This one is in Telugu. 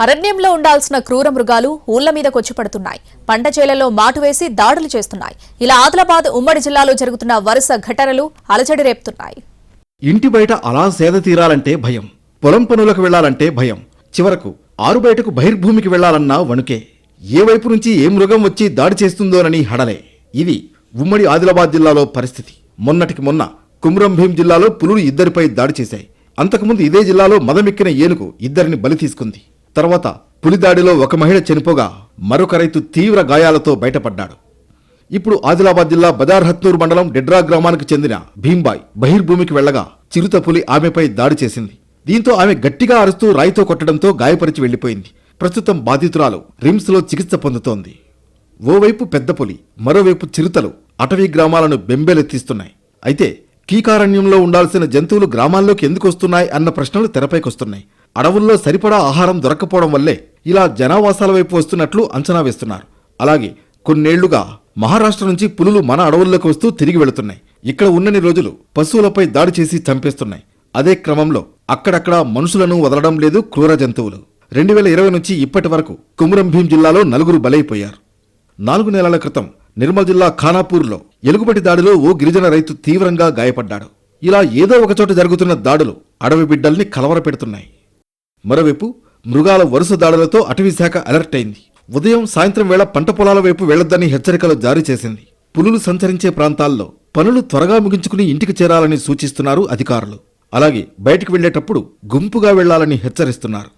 అరణ్యంలో ఉండాల్సిన క్రూర మృగాలు ఊళ్ల మీదకొచ్చి పడుతున్నాయి. పంట చేలలో మాటు వేసి దాడులు చేస్తున్నాయి. ఇలా ఆదిలాబాద్ ఉమ్మడి జిల్లాలో జరుగుతున్న వరుస ఘటనలు అలజడి రేపుతున్నాయి. ఇంటి బయట అలా సేద తీరాలంటే భయం, పొలం పనులకు వెళ్లాలంటే భయం, చివరకు ఆరు బయటకు బహిర్భూమికి వెళ్లాలన్నా వణుకే. ఏ వైపు నుంచి ఏ మృగం వచ్చి దాడి చేస్తుందోనని హడలే. ఇది ఉమ్మడి ఆదిలాబాద్ జిల్లాలో పరిస్థితి. మొన్నటికి మొన్న కుమ్రం భీం జిల్లాలో పులులు ఇద్దరిపై దాడి చేశాయి. అంతకుముందు ఇదే జిల్లాలో మదమెక్కిన ఏనుగు ఇద్దరిని బలి తీసుకుంది. తర్వాత పులిదాడిలో ఒక మహిళ చనిపోగా మరొక రైతు తీవ్ర గాయాలతో బయటపడ్డాడు. ఇప్పుడు ఆదిలాబాద్ జిల్లా బజార్ హత్నూర్ మండలం డెడ్రా గ్రామానికి చెందిన భీంబాయ్ బహిర్భూమికి వెళ్లగా చిరుత పులి ఆమెపై దాడి చేసింది. దీంతో ఆమె గట్టిగా అరుస్తూ రాయితో కొట్టడంతో గాయపరిచి వెళ్లిపోయింది. ప్రస్తుతం బాధితురాలు రిమ్స్లో చికిత్స పొందుతోంది. ఓవైపు పెద్ద పులి, మరోవైపు చిరుతలు అటవీ గ్రామాలను బెంబేలెత్తిస్తున్నాయి. అయితే కీకారణ్యంలో ఉండాల్సిన జంతువులు గ్రామాల్లోకి ఎందుకు వస్తున్నాయి అన్న ప్రశ్నలు తెరపైకొస్తున్నాయి. అడవుల్లో సరిపడా ఆహారం దొరక్కపోవడం వల్లే ఇలా జనావాసాల వైపు వస్తున్నట్లు అంచనా వేస్తున్నారు. అలాగే కొన్నేళ్లుగా మహారాష్ట్ర నుంచి పులులు మన అడవుల్లోకి వస్తూ తిరిగి వెళుతున్నాయి. ఇక్కడ ఉన్నన్ని రోజులు పశువులపై దాడి చేసి చంపేస్తున్నాయి. అదే క్రమంలో అక్కడక్కడ మనుషులను వదలడం లేదు క్రూర జంతువులు. 2020 నుంచి ఇప్పటి వరకు కుమ్రం భీం జిల్లాలో 4 బలైపోయారు. 4 నెలల క్రితం నిర్మల్ జిల్లా ఖానాపూర్లో ఎలుగుబంటి దాడిలో ఓ గిరిజన రైతు తీవ్రంగా గాయపడ్డాడు. ఇలా ఏదో ఒకచోట జరుగుతున్న దాడులు అడవి బిడ్డల్ని కలవరపెడుతున్నాయి. మరోవైపు మృగాల వరుస దాడులతో అటవీశాఖ అలర్ట్ అయింది. ఉదయం సాయంత్రం వేళ పంట పొలాల వైపు వెళ్లొద్దని హెచ్చరికలు జారీ చేసింది. పులులు సంచరించే ప్రాంతాల్లో పనులు త్వరగా ముగించుకుని ఇంటికి చేరాలని సూచిస్తున్నారు అధికారులు. అలాగే బయటికి వెళ్లేటప్పుడు గుంపుగా వెళ్లాలని హెచ్చరిస్తున్నారు.